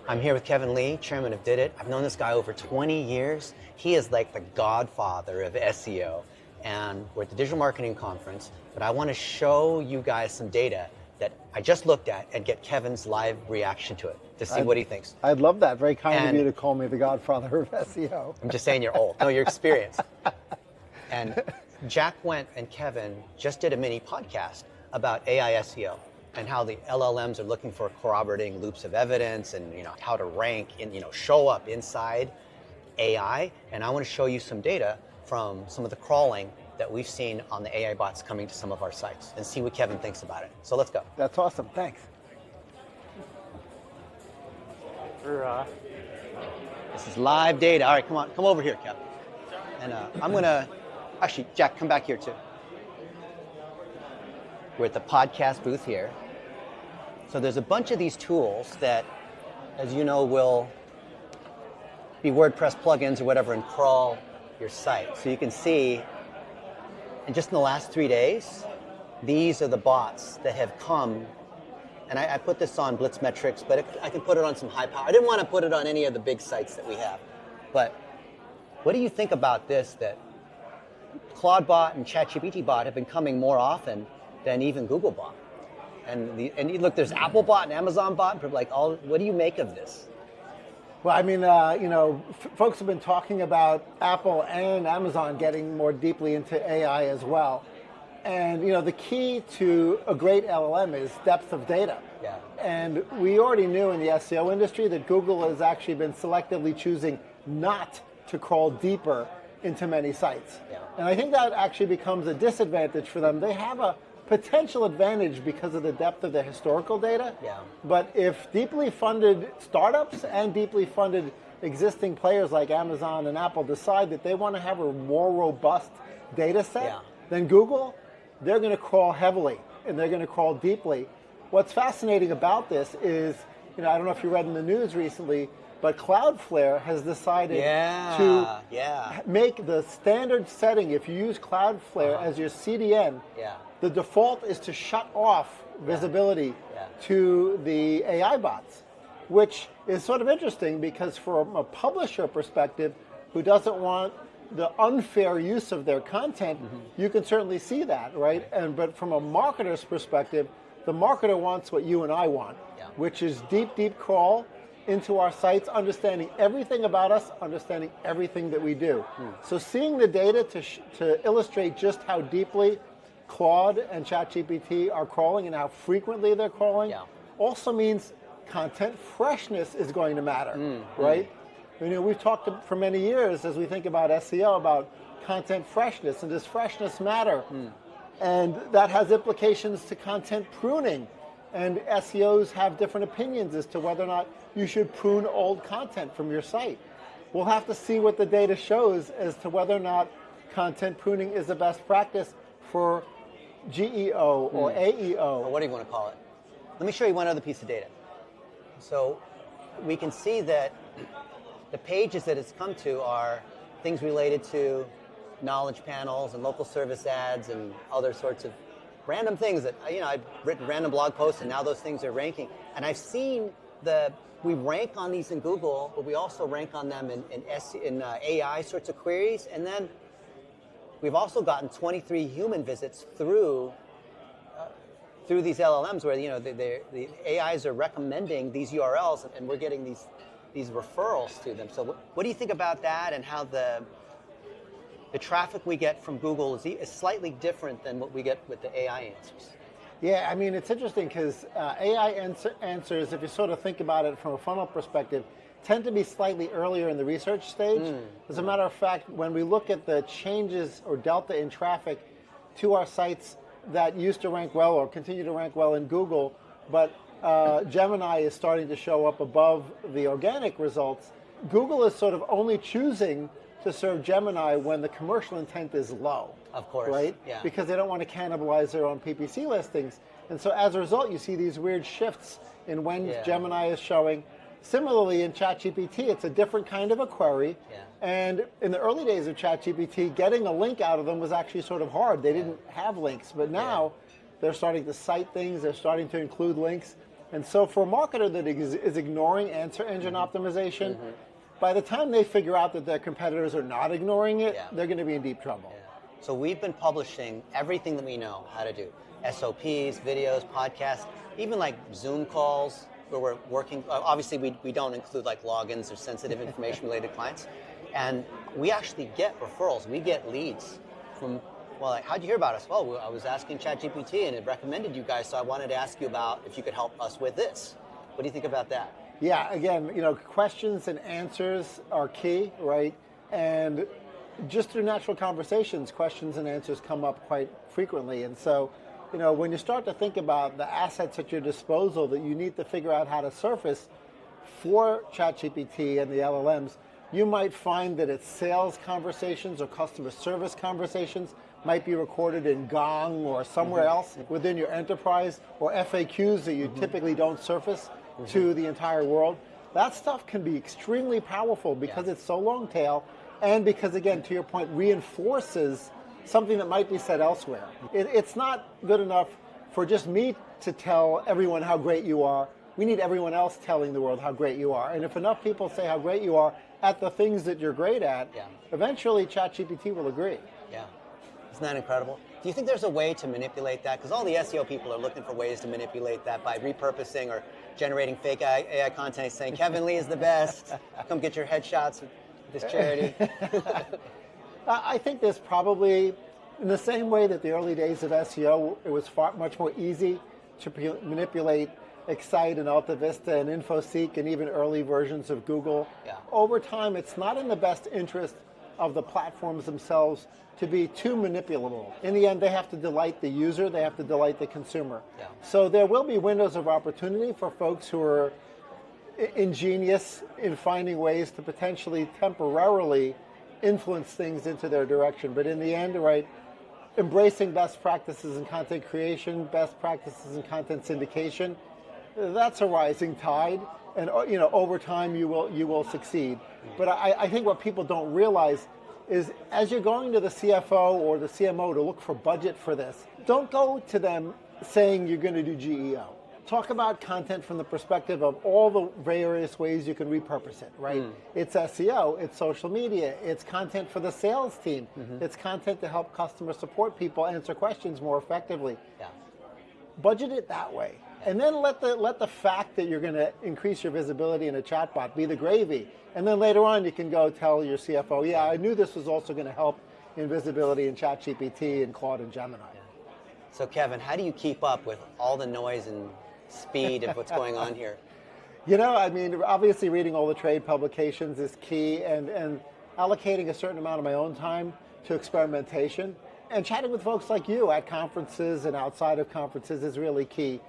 I'm here with Kevin Lee, chairman of Did It. I've known this guy over 20 years. He is like the godfather of SEO. And we're at the Digital Marketing Conference, but I want to show you guys some data that I just looked at and get Kevin's live reaction to it to see what he thinks. I'd love that. Very kind of you to call me the godfather of SEO. I'm just saying you're old. No, you're experienced. And Jack Went and Kevin just did a mini podcast about AI SEO and how the LLMs are looking for corroborating loops of evidence and how to rank and show up inside AI. And I want to show you some data from some of the crawling that we've seen on the AI bots coming to some of our sites and see what Kevin thinks about it. So let's go. That's awesome. Thanks. This is live data. All right, come on, come over here, Kevin. And I'm gonna, actually, Jack, come back here too. We're at the podcast booth here. So there's a bunch of these tools that, as you know, will be WordPress plugins or whatever and crawl your site. So you can see, and just in the last 3 days, these are the bots that have come, and I put this on Blitz Metrics, but I can put it on some high power. I didn't want to put it on any of the big sites that we have. But what do you think about this, that Claude bot and ChatGPT bot have been coming more often than even Google bot? And look, there's Apple bot and Amazon bot, and people are like, what do you make of this? Well, I mean, folks have been talking about Apple and Amazon getting more deeply into AI as well. And, the key to a great LLM is depth of data. Yeah. And we already knew in the SEO industry that Google has actually been selectively choosing not to crawl deeper into many sites. Yeah. And I think that actually becomes a disadvantage for them. They have a potential advantage because of the depth of their historical data. Yeah. But if deeply funded startups and deeply funded existing players like Amazon and Apple decide that they want to have a more robust data set than Google, they're going to crawl heavily and they're going to crawl deeply. What's fascinating about this is, I don't know if you read in the news recently, but Cloudflare has decided to make the standard setting, if you use Cloudflare as your CDN, the default is to shut off visibility to the AI bots, which is sort of interesting because from a publisher perspective who doesn't want the unfair use of their content, you can certainly see that, right? But from a marketer's perspective, the marketer wants what you and I want, which is deep crawl into our sites, understanding everything about us, understanding everything that we do. So seeing the data to illustrate just how deeply Claude and ChatGPT are crawling and how frequently they're crawling also means content freshness is going to matter, right? We've talked for many years as we think about SEO about content freshness, and does freshness matter? And that has implications to content pruning. And SEOs have different opinions as to whether or not you should prune old content from your site. We'll have to see what the data shows as to whether or not content pruning is the best practice for GEO or AEO. Or what do you want to call it? Let me show you one other piece of data. So we can see that the pages that it's come to are things related to knowledge panels and local service ads and other sorts of random things that, I've written random blog posts and now those things are ranking. And I've seen we rank on these in Google, but we also rank on them in AI sorts of queries. And then we've also gotten 23 human visits through these LLMs where, the AIs are recommending these URLs and we're getting these referrals to them. So what do you think about that and how the traffic we get from Google is slightly different than what we get with the AI answers? Yeah, I mean, it's interesting because AI answers, if you sort of think about it from a funnel perspective, tend to be slightly earlier in the research stage. As a matter of fact, when we look at the changes or delta in traffic to our sites that used to rank well or continue to rank well in Google, but Gemini is starting to show up above the organic results, Google is sort of only choosing to serve Gemini when the commercial intent is low. Of course. Right? Yeah. Because they don't want to cannibalize their own PPC listings. And so as a result, you see these weird shifts in when Gemini is showing. Similarly, in ChatGPT, it's a different kind of a query. Yeah. And in the early days of ChatGPT, getting a link out of them was actually sort of hard. They didn't have links. But now they're starting to cite things. They're starting to include links. And so for a marketer that is ignoring answer engine optimization, by the time they figure out that their competitors are not ignoring it, they're going to be in deep trouble. So we've been publishing everything that we know how to do. SOPs, videos, podcasts, even like Zoom calls where we're working. Obviously, we don't include like logins or sensitive information related to clients. And we actually get referrals. We get leads from, well, like, how'd you hear about us? Well, I was asking ChatGPT and it recommended you guys, so I wanted to ask you about if you could help us with this. What do you think about that? Yeah, again, questions and answers are key, right? And just through natural conversations, questions and answers come up quite frequently. And so, when you start to think about the assets at your disposal that you need to figure out how to surface for ChatGPT and the LLMs, you might find that it's sales conversations or customer service conversations might be recorded in Gong or somewhere else within your enterprise, or FAQs that you typically don't surface to the entire world. That stuff can be extremely powerful because it's so long tail, and because, again, to your point, reinforces something that might be said elsewhere. It's not good enough for just me to tell everyone how great you are. We need everyone else telling the world how great you are. And if enough people say how great you are at the things that you're great at, eventually ChatGPT will agree. Yeah. Isn't that incredible? Do you think there's a way to manipulate that? Because all the SEO people are looking for ways to manipulate that by repurposing or generating fake AI content saying, Kevin Lee is the best. Come get your headshots with this charity. I think there's probably, in the same way that the early days of SEO, it was much more easy to manipulate Excite and AltaVista and InfoSeek and even early versions of Google. Over time, it's not in the best interest of the platforms themselves to be too manipulable. In the end, they have to delight the user, they have to delight the consumer. So there will be windows of opportunity for folks who are ingenious in finding ways to potentially temporarily influence things into their direction. But in the end, right, embracing best practices in content creation, best practices in content syndication, that's a rising tide, and over time you will succeed. But I think what people don't realize is, as you're going to the CFO or the CMO to look for budget for this, don't go to them saying you're going to do GEO. Talk about content from the perspective of all the various ways you can repurpose it, right? It's SEO, it's social media, it's content for the sales team, it's content to help customer support people answer questions more effectively. Budget it that way. And then let the fact that you're going to increase your visibility in a chatbot be the gravy. And then later on, you can go tell your CFO, yeah, I knew this was also going to help in visibility in ChatGPT and Claude and Gemini. So Kevin, how do you keep up with all the noise and speed of what's going on here? Obviously reading all the trade publications is key, and allocating a certain amount of my own time to experimentation. And chatting with folks like you at conferences and outside of conferences is really key.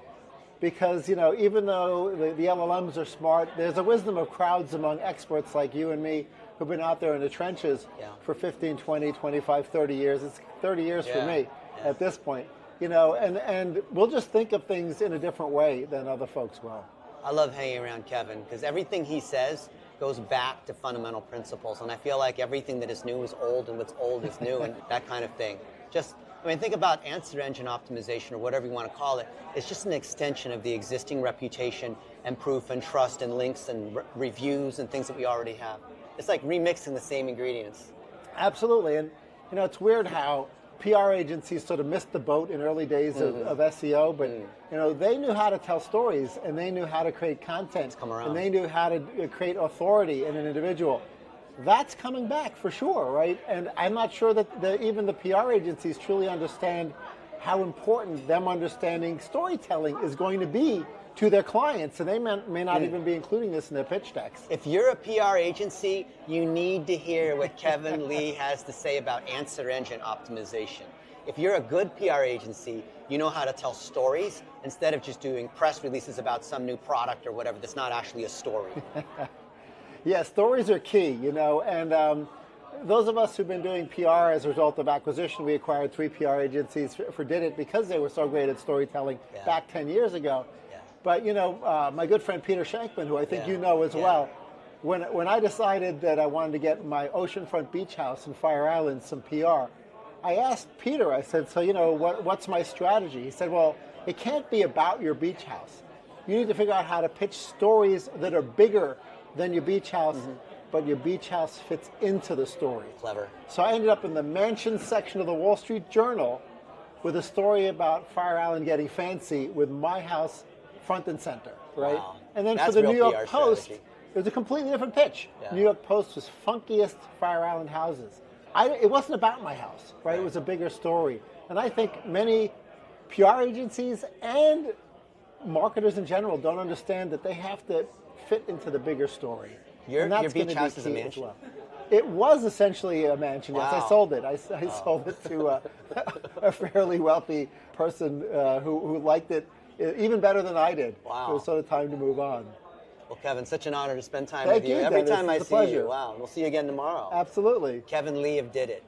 Because, even though the LLMs are smart, there's a wisdom of crowds among experts like you and me who've been out there in the trenches for 15, 20, 25, 30 years. It's 30 years for me at this point. And we'll just think of things in a different way than other folks will. I love hanging around Kevin because everything he says goes back to fundamental principles. And I feel like everything that is new is old and what's old is new and that kind of thing. Think about answer engine optimization or whatever you want to call it. It's just an extension of the existing reputation and proof and trust and links and reviews and things that we already have. It's like remixing the same ingredients. Absolutely. And, it's weird how PR agencies sort of missed the boat in early days of SEO, but, they knew how to tell stories, and they knew how to create content, and they knew how to create authority in an individual. That's coming back for sure, right? And I'm not sure that even the PR agencies truly understand how important them understanding storytelling is going to be to their clients, and they may not even be including this in their pitch decks. If you're a PR agency, you need to hear what Kevin Lee has to say about answer engine optimization. If you're a good PR agency, you know how to tell stories instead of just doing press releases about some new product or whatever that's not actually a story. Yeah, stories are key, and those of us who've been doing PR as a result of acquisition, we acquired 3 PR agencies for Did It because they were so great at storytelling back 10 years ago. But, my good friend Peter Shankman, who I think you know as well, when I decided that I wanted to get my oceanfront beach house in Fire Island some PR, I asked Peter, I said, so, what's my strategy? He said, well, it can't be about your beach house. You need to figure out how to pitch stories that are bigger than your beach house, but your beach house fits into the story. Clever. So I ended up in the mansion section of the Wall Street Journal with a story about Fire Island getting fancy with my house front and center, right? Wow. And then That's for the real New York PR Post, strategy. it was a completely different pitch. Yeah. New York Post was funkiest Fire Island houses. It wasn't about my house, right? It was a bigger story. And I think many PR agencies and marketers in general don't understand that they have to fit into the bigger story. Your And that's beach gonna be house is a key as mansion? well. It was essentially a mansion, yes. Wow. I sold it. I sold it to a fairly wealthy person who liked it even better than I did. Wow. It was sort of time to move on. Well, Kevin, such an honor to spend time Thank with you. you, Every Dennis. time I It's a see pleasure. you, wow. We'll see you again tomorrow. Absolutely. Kevin Lee of Did It.